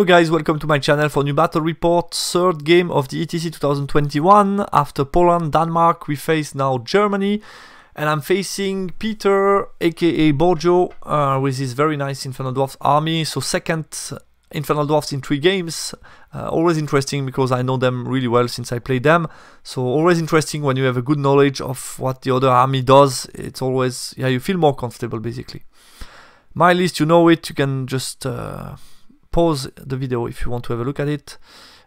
Hello guys, welcome to my channel for new battle report, third game of the ETC 2021. After Poland, Denmark, we face now Germany, and I'm facing Peter aka Bojo with his very nice Infernal Dwarves army. So second Infernal Dwarves in 3 games. Always interesting because I know them really well since I played them. So always interesting when you have a good knowledge of what the other army does. It's always, yeah, you feel more comfortable basically. My list, you know it, you can just pause the video if you want to have a look at it.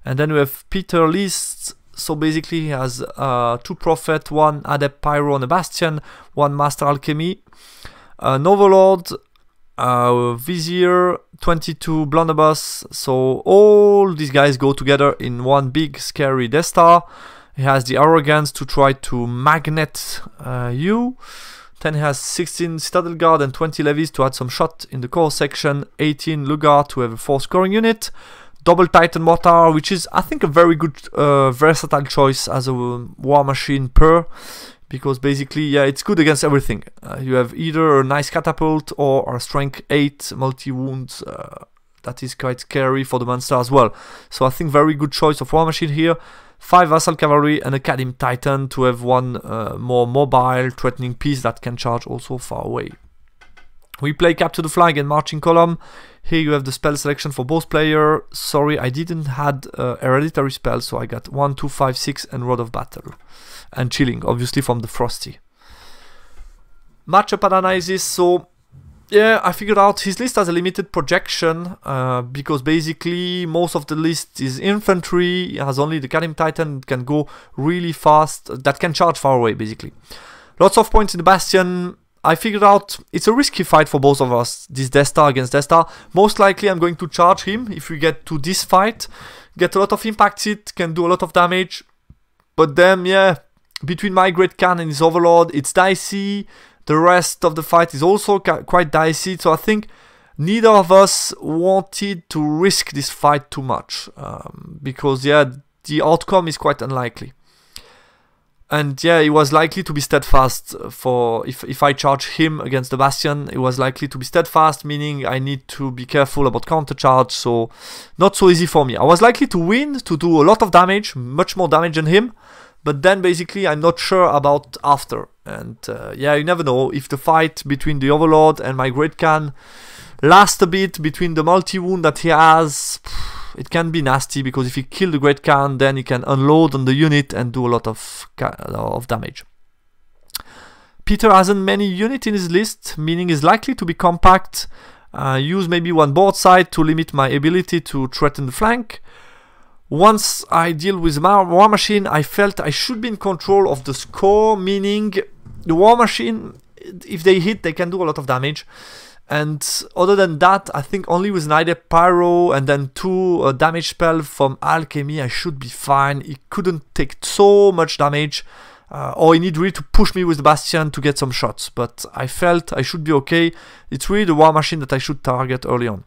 And then we have Peter list. So basically he has 2 Prophet, 1 Adept Pyro and a Bastion, 1 Master Alchemy, an Overlord, Vizier, 22 Blunderbuss. So all these guys go together in one big scary Death Star. He has the arrogance to try to magnet you. Then he has 16 Citadel Guard and 20 Levies to add some shot in the core section, 18 Lugar to have a 4 scoring unit, double Titan Mortar, which is I think a very good versatile choice as a war machine because basically, yeah, it's good against everything. You have either a nice catapult or a strength 8 multi-wounds that is quite scary for the monster as well. So I think very good choice of war machine here. 5 Vassal Cavalry and a Academy Titan to have one more mobile, threatening piece that can charge also far away. We play Capture the Flag and Marching Column. Here you have the spell selection for both players. Sorry, I didn't had hereditary spell, so I got 1, 2, 5, 6 and Rod of Battle. And Chilling, obviously from the Frosty. Matchup analysis, so yeah, I figured out his list has a limited projection because basically most of the list is infantry. He has only the Academy Titan, can go really fast, that can charge far away basically. Lots of points in the Bastion. I figured out it's a risky fight for both of us, this Death Star against Death Star. Most likely I'm going to charge him if we get to this fight. Get a lot of impact hit, can do a lot of damage. But then, yeah, between my Great Khan and his Overlord, it's dicey. The rest of the fight is also quite dicey, so I think neither of us wanted to risk this fight too much because, yeah, the outcome is quite unlikely. And yeah, it was likely to be steadfast for if I charge him against the Bastion. It was likely to be steadfast, meaning I need to be careful about counter charge, so not so easy for me. I was likely to win, to do a lot of damage, much more damage than him, but then basically I'm not sure about after. And yeah, you never know if the fight between the Overlord and my Great Khan lasts a bit, between the multi-wound that he has, it can be nasty because if he kills the Great Khan, then he can unload on the unit and do a lot of damage. Peter hasn't many units in his list, meaning he's likely to be compact. Use maybe one board side to limit my ability to threaten the flank. Once I deal with War Machine, I felt I should be in control of the score, meaning the War Machine, if they hit, they can do a lot of damage. And other than that, I think only with an Adept Pyro and then 2 damage spell from Alchemy, I should be fine. He couldn't take so much damage, or he need really to push me with the Bastion to get some shots. But I felt I should be okay. It's really the War Machine that I should target early on.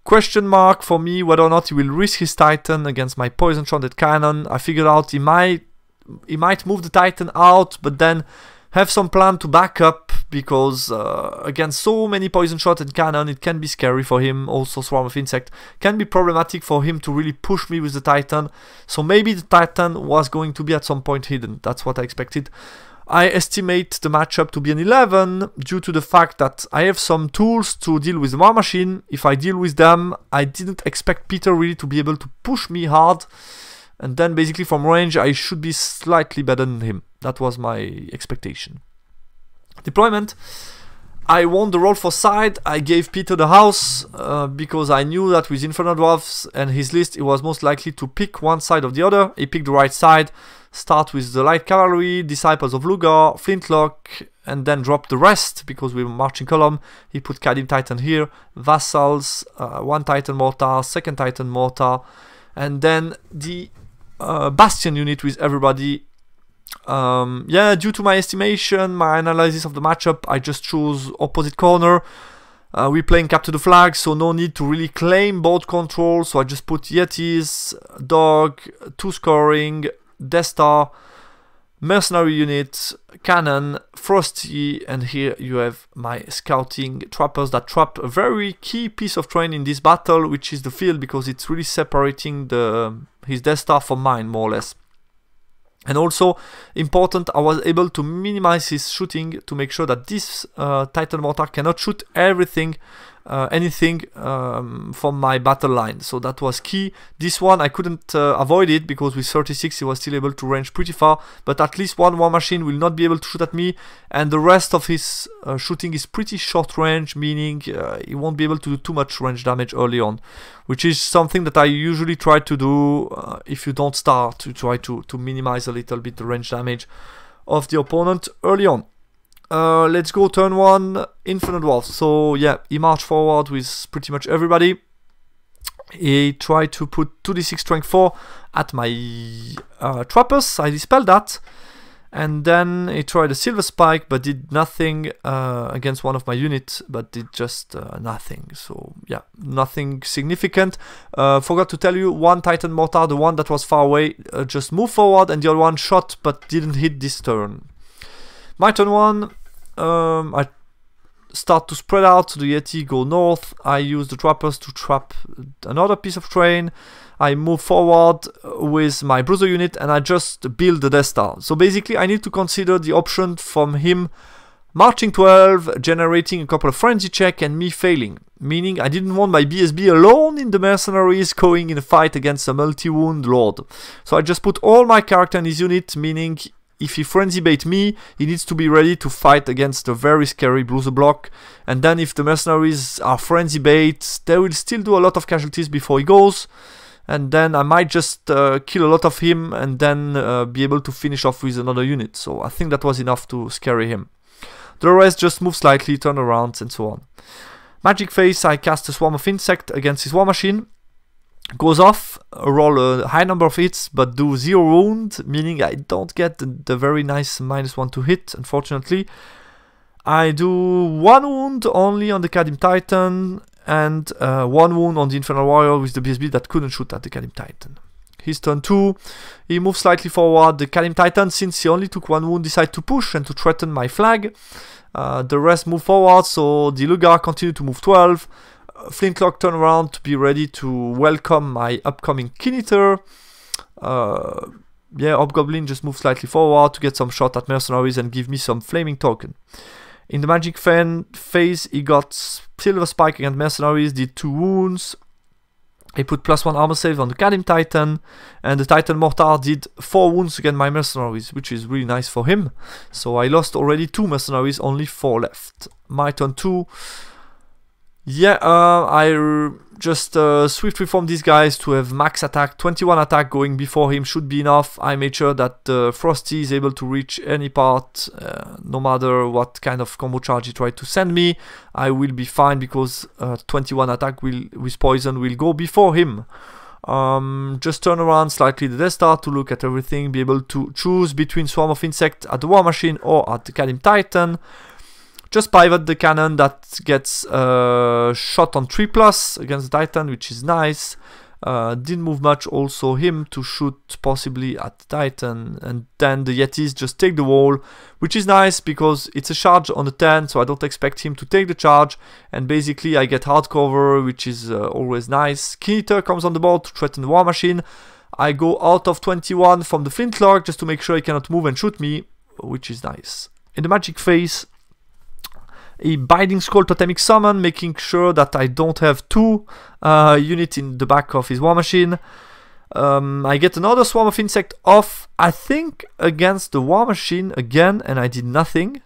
Question mark for me whether or not he will risk his Titan against my poison shotted cannon. I figured out he might move the Titan out, but then have some plan to back up because against so many poison shotted cannon, it can be scary for him. Also, Swarm of Insect can be problematic for him to really push me with the Titan. So maybe the Titan was going to be at some point hidden. That's what I expected. I estimate the matchup to be an 11 due to the fact that I have some tools to deal with the War Machine. If I deal with them, I didn't expect Peter really to be able to push me hard. And then basically from range, I should be slightly better than him. That was my expectation. Deployment. I won the roll for side. I gave Peter the house because I knew that with Infernal Dwarves and his list, it was most likely to pick one side or the other. He picked the right side. Start with the Light Cavalry, Disciples of Lugar, Flintlock, and then drop the rest because we were Marching Column. He put Academy Titan here, Vassals, 1 Titan Mortar, 2nd Titan Mortar, and then the Bastion unit with everybody. Yeah, due to my estimation, my analysis of the matchup, I just chose opposite corner. We're playing Capture the Flag, so no need to really claim board control, so I just put Yetis, Dog, 2 scoring, Death Star, mercenary unit, cannon, frosty, and here you have my scouting trappers that trap a very key piece of terrain in this battle, which is the field, because it's really separating his Death Star from mine, more or less. And also important, I was able to minimize his shooting to make sure that this Titan mortar cannot shoot anything from my battle line. So that was key. This one I couldn't avoid it, because with 36 he was still able to range pretty far, but at least one war machine will not be able to shoot at me, and the rest of his shooting is pretty short range, meaning he won't be able to do too much range damage early on, which is something that I usually try to do if you don't start, to try to minimize a little bit the range damage of the opponent early on. Let's go turn 1, Infernal Dwarves. So yeah, he marched forward with pretty much everybody. He tried to put 2d6 strength 4 at my trappers. I dispelled that. And then he tried a silver spike, but did nothing against one of my units, but did just nothing. So yeah, nothing significant. Forgot to tell you, one Titan mortar, the one that was far away, just moved forward, and the other one shot but didn't hit this turn. My turn 1, I start to spread out, so the Yeti go north. I use the trappers to trap another piece of terrain. I move forward with my bruiser unit, and I just build the Death Star. So basically I need to consider the option from him marching 12, generating a couple of frenzy check, and me failing. Meaning I didn't want my BSB alone in the mercenaries going in a fight against a multi-wound lord. So I just put all my character in his unit, meaning if he frenzy bait me, he needs to be ready to fight against a very scary bruiser block. And then if the mercenaries are frenzy bait, they will still do a lot of casualties before he goes. And then I might just kill a lot of him, and then be able to finish off with another unit. So I think that was enough to scare him. The rest just move slightly, turn around, and so on. Magic Phase, I cast a swarm of insect against his war machine. Goes off, roll a high number of hits, but do 0 wound, meaning I don't get the very nice -1 to hit, unfortunately. I do 1 wound only on the Kadim Titan, and 1 wound on the Infernal Warrior with the BSB that couldn't shoot at the Kadim Titan. His turn 2, he moves slightly forward. The Kadim Titan, since he only took 1 wound, decided to push and to threaten my flag. The rest move forward, so the Lugar continued to move 12. Flintlock turn around to be ready to welcome my upcoming Kineater. Yeah, Hobgoblin just moved slightly forward to get some shot at mercenaries and give me some flaming token. In the Magic Fan phase, he got Silver Spike against mercenaries, did 2 wounds. He put +1 armor save on the Kadim Titan, and the Titan Mortar did 4 wounds against my mercenaries, which is really nice for him. So I lost already 2 mercenaries, only 4 left. My turn 2. Yeah, I just swift reform these guys to have max attack. 21 attack going before him should be enough. I made sure that Frosty is able to reach any part, no matter what kind of combo charge he tried to send me. I will be fine, because 21 attack with poison will go before him. Just turn around slightly the Death Star to look at everything, be able to choose between Swarm of Insect at the War Machine or at the Kadim Titan. Just pivot the cannon that gets shot on 3+ against the Titan, which is nice. Didn't move much also him to shoot possibly at the Titan. And then the Yetis just take the wall, which is nice because it's a charge on the 10, so I don't expect him to take the charge. And basically I get hard cover, which is always nice. Kineater comes on the board to threaten the War Machine. I go out of 21 from the Flintlock just to make sure he cannot move and shoot me, which is nice. In the Magic Phase, a Binding Scroll Totemic Summon, making sure that I don't have 2 units in the back of his War Machine. I get another Swarm of Insect off, I think, against the War Machine again, and I did nothing.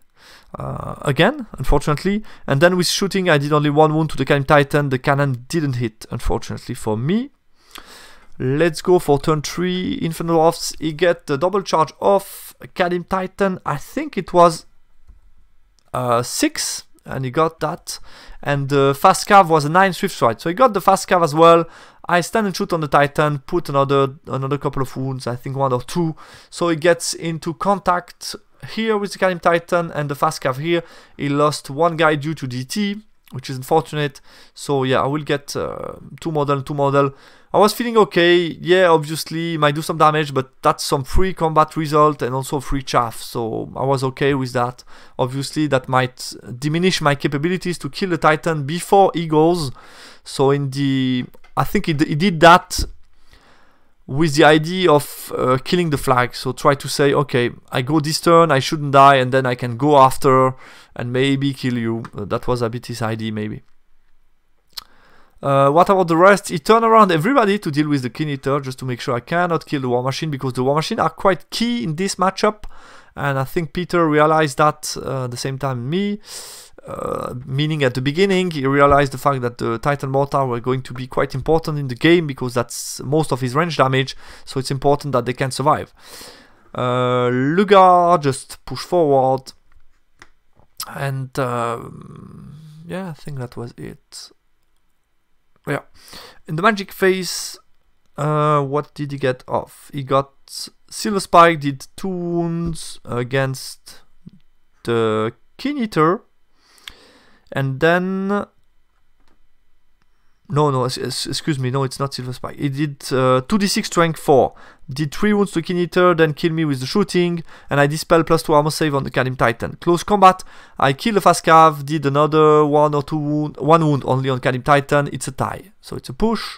Again, unfortunately. And then with shooting, I did only 1 wound to the Kadim Titan. The cannon didn't hit, unfortunately for me. Let's go for turn 3. Infernal Dwarves, he get the double charge off Kadim Titan. I think it was 6, and he got that, and the fast cav was a 9 swift stride, so he got the fast cav as well. I stand and shoot on the Titan, put another couple of wounds, I think 1 or 2, so he gets into contact here with the Kadim Titan and the fast cav here. He lost 1 guy due to DT, which is unfortunate. So yeah, I will get 2 model. I was feeling okay. Yeah, obviously might do some damage, but that's some free combat result and also free chaff, so I was okay with that. Obviously that might diminish my capabilities to kill the Titan before he goes. So I think he did that with the idea of killing the flag. So try to say, okay, I go this turn, I shouldn't die, and then I can go after and maybe kill you. That was a bit his idea, maybe. What about the rest? He turned around everybody to deal with the King Eater, just to make sure I cannot kill the War Machine, because the War Machine are quite key in this matchup. And I think Peter realized that at the same time me. Meaning at the beginning he realized the fact that the Titan Mortar were going to be quite important in the game, because that's most of his range damage, so it's important that they can survive. Lugar just push forward, and yeah, I think that was it. Yeah, in the magic phase, what did he get off? He got Silver Spike, did 2 wounds against the King Eater. And then, excuse me, no, it's not Silver Spike. He did 2d6 strength 4, did 3 wounds to King Eater, then kill me with the shooting, and I dispel +2 armor save on the Cadim Titan. Close combat, I kill the fast cav, did another 1 or 2 wound, 1 wound only on Cadim Titan. It's a tie, so it's a push.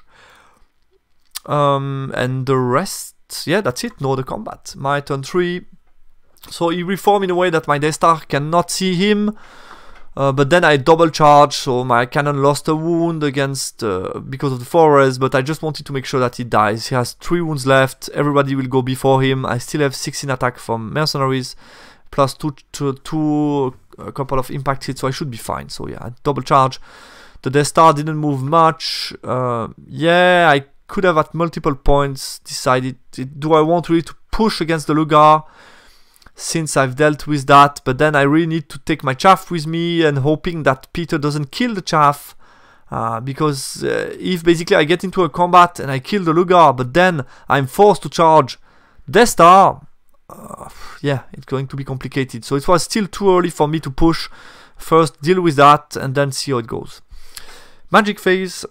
And the rest, yeah, that's it. No other combat. My turn 3. So he reformed in a way that my Death Star cannot see him. But then I double charge, so my cannon lost a wound against because of the forest, but I just wanted to make sure that he dies. He has 3 wounds left, everybody will go before him. I still have 16 attack from mercenaries, plus 2 a couple of impact hits, so I should be fine. So yeah, I double charge. The Death Star didn't move much. Yeah, I could have at multiple points decided, do I want really to push against the Lugar? Since I've dealt with that, but then I really need to take my chaff with me and hoping that Peter doesn't kill the chaff, because if basically I get into a combat and I kill the Lugar, but then I'm forced to charge Death Star, yeah, it's going to be complicated. So it was still too early for me to push. First deal with that and then see how it goes. Magic phase,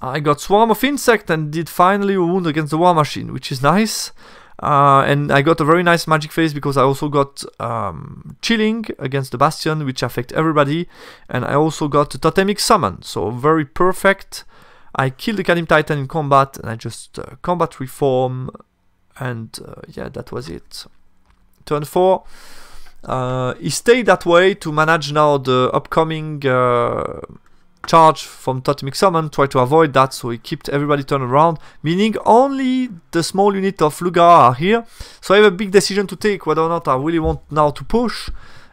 I got Swarm of Insect and did finally a wound against the War Machine, which is nice. And I got a very nice magic phase because I also got Chilling against the Bastion, which affect everybody, and I also got a Totemic Summon, so very perfect. I killed the Cadim Titan in combat, and I just combat reform, and yeah, that was it. Turn 4. He stayed that way to manage now the upcoming charge from Totemic Summon, try to avoid that, so he kept everybody turned around, meaning only the small unit of Lugar are here. So I have a big decision to take, whether or not I really want now to push,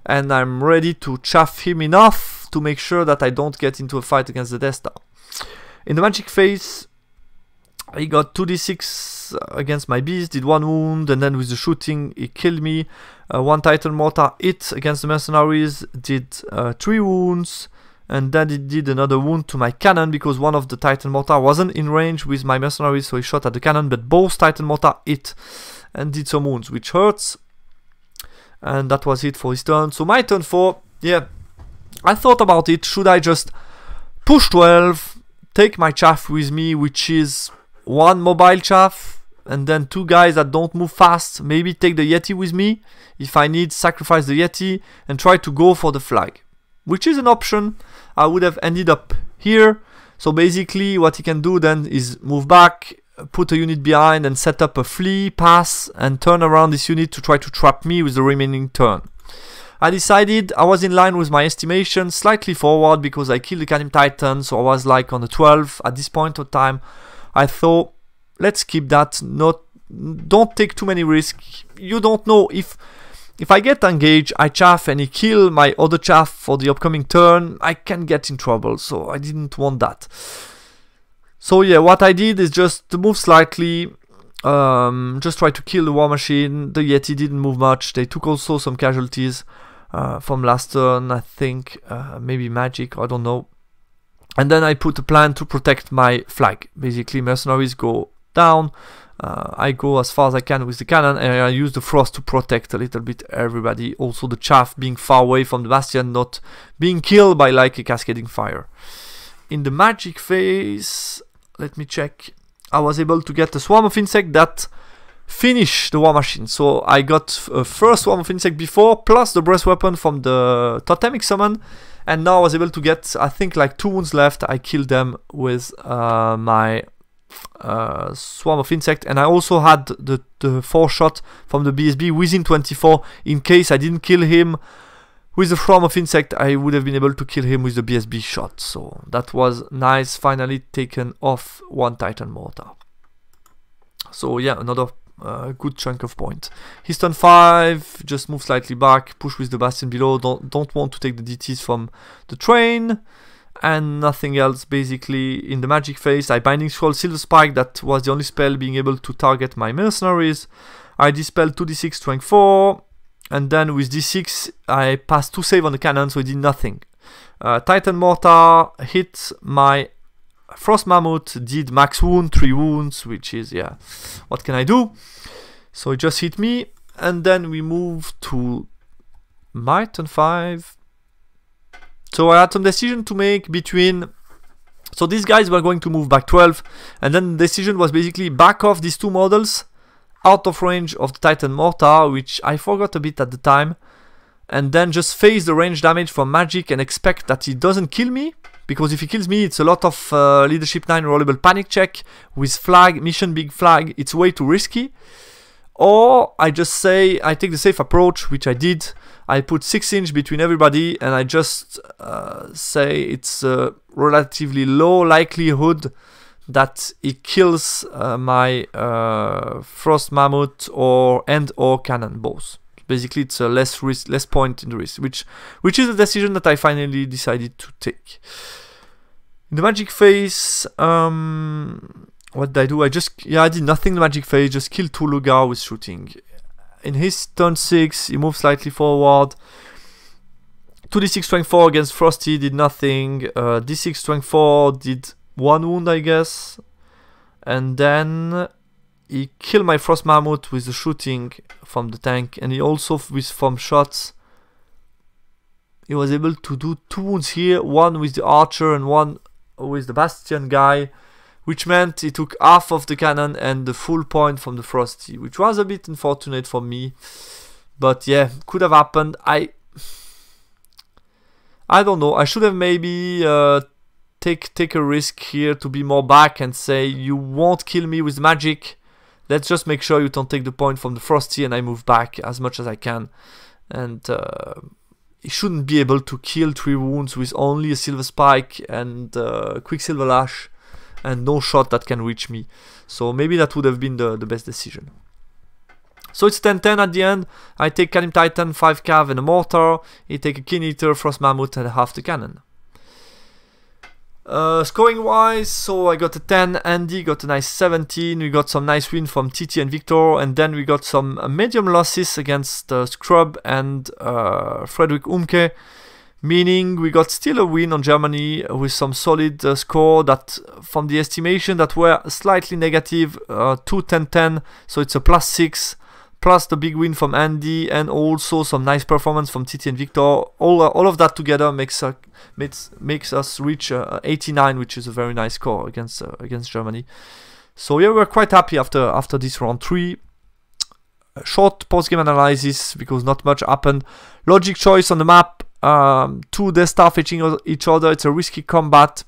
and I'm ready to chaff him enough to make sure that I don't get into a fight against the Death Star. In the magic phase, I got 2d6 against my beast, did 1 wound, and then with the shooting he killed me. 1 Titan Mortar hit against the mercenaries, did 3 wounds. And then it did another wound to my cannon because one of the Titan Mortar wasn't in range with my mercenaries, so he shot at the cannon, but both Titan Mortar hit and did some wounds, which hurts. And that was it for his turn. So my turn 4, yeah, I thought about it. Should I just push 12, take my chaff with me, which is 1 mobile chaff, and then 2 guys that don't move fast, maybe take the Yeti with me, if I need, sacrifice the Yeti, and try to go for the flag, which is an option. I would have ended up here. So basically what he can do then is move back, put a unit behind and set up a flee, pass, and turn around this unit to try to trap me with the remaining turn. I decided I was in line with my estimation, slightly forward because I killed the Cadim Titan, so I was like on the 12 at this point of time. I thought, let's keep that, don't take too many risks. You don't know if I get engaged, I chaff and he kill my other chaff for the upcoming turn, I can get in trouble, so I didn't want that. So yeah, what I did is just to move slightly, just try to kill the War Machine. The Yeti didn't move much, they took also some casualties from last turn, I think, maybe magic, I don't know. And then I put a plan to protect my flag. Basically, mercenaries go down, I go as far as I can with the cannon, and I use the frost to protect a little bit everybody. Also the chaff being far away from the bastion, not being killed by like a cascading fire. In the magic phase, let me check. I was able to get a swarm of insect that finish the war machine. So I got a first swarm of insect before, plus the breast weapon from the totemic summon, and now I was able to get, I think, like 2 wounds left. I killed them with my swarm of insect, and I also had the 4 shot from the BSB within 24. In case I didn't kill him with the swarm of insect, I would have been able to kill him with the BSB shot. So that was nice, finally taken off 1 Titan Mortar. So yeah, another good chunk of point. His turn 5, just move slightly back, push with the bastion below, don't want to take the DTs from the train, and nothing else basically. In the magic phase, I Binding Scroll Silver Spike, that was the only spell being able to target my mercenaries. I dispel 2d6 strength 4, and then with d6 I passed 2 save on the cannon, so it did nothing. Titan Mortar hit my Frost Mammoth, did max wound, 3 wounds, which is, yeah, what can I do? So it just hit me, and then we move to my turn 5. So I had some decision to make between, so these guys were going to move back 12, and then the decision was basically back off these 2 models out of range of the Titan Mortar, which I forgot a bit at the time, and then just face the range damage from magic and expect that he doesn't kill me, because if he kills me, it's a lot of leadership 9 rollable panic check with flag, mission big flag. It's way too risky. Or I just say I take the safe approach, which I did. I put 6 inch between everybody, and I just say it's a relatively low likelihood that it kills my Frost Mammoth or cannon both. Basically, it's a less risk, less point in the risk, which is a decision that I finally decided to take. In the magic phase, what did I do? I did nothing in the magic phase, just killed 2 Lugar with shooting. In his turn 6, he moved slightly forward. 2d6 strength 4 against Frosty, did nothing. d6 strength 4 did 1 wound, I guess. And then he killed my Frost Mammoth with the shooting from the tank, and he also, with from shots, he was able to do 2 wounds here, 1 with the archer and 1 with the bastion guy, which meant he took half of the cannon and the full point from the Frosty, which was a bit unfortunate for me, but yeah, could have happened. I don't know, I should have maybe take a risk here to be more back and say, you won't kill me with magic, let's just make sure you don't take the point from the Frosty, and I move back as much as I can. And he shouldn't be able to kill 3 wounds with only a Silver Spike and Quicksilver Lash and no shot that can reach me. So maybe that would have been the best decision. So it's 10-10 at the end. I take Canim Titan, 5 Cav and a Mortar. He take a Keen Eater, Frost Mammoth and half the cannon. Scoring wise, so I got a 10, Andy got a nice 17, we got some nice win from TT and Victor, and then we got some medium losses against Scrub and Frederick Umke, meaning we got still a win on Germany with some solid score that, from the estimation, that were slightly negative, 2-10-10, so it's a +6, plus the big win from Andy, and also some nice performance from TT and Victor. All of that together makes us reach 89, which is a very nice score against Germany. So yeah, we're quite happy after this round 3. Short post-game analysis because not much happened. Logic choice on the map. 2 Death Star fetching each other. It's a risky combat.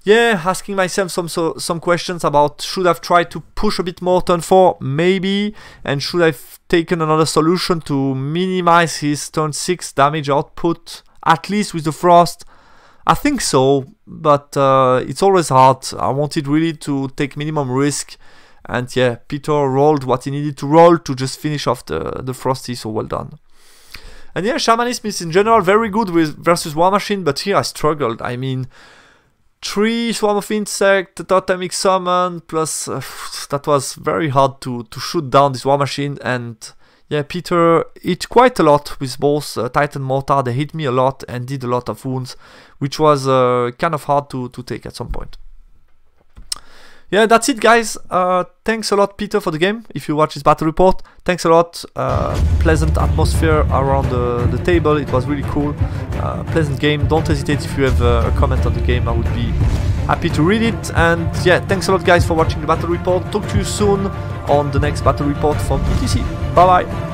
Yeah, asking myself some questions about, should I've tried to push a bit more turn 4? Maybe. And should I've taken another solution to minimize his turn 6 damage output, at least with the Frost? I think so, but it's always hard. I wanted really to take minimum risk. And yeah, Peter rolled what he needed to roll to just finish off the Frosty, so well done. And yeah, Shamanism is in general very good versus War Machine, but here I struggled. I mean, 3 Swarm of Insect, Totemic Summon, plus that was very hard to shoot down this War Machine. And yeah, Peter hit quite a lot with both Titan Mortar. They hit me a lot and did a lot of wounds, which was kind of hard to take at some point. yeah, that's it, guys. Thanks a lot, Peter, for the game. If you watch this battle report, thanks a lot. Pleasant atmosphere around the table. It was really cool. Pleasant game. Don't hesitate if you have a comment on the game. I would be happy to read it. And yeah, thanks a lot, guys, for watching the battle report. Talk to you soon on the next battle report from ETC. Bye bye.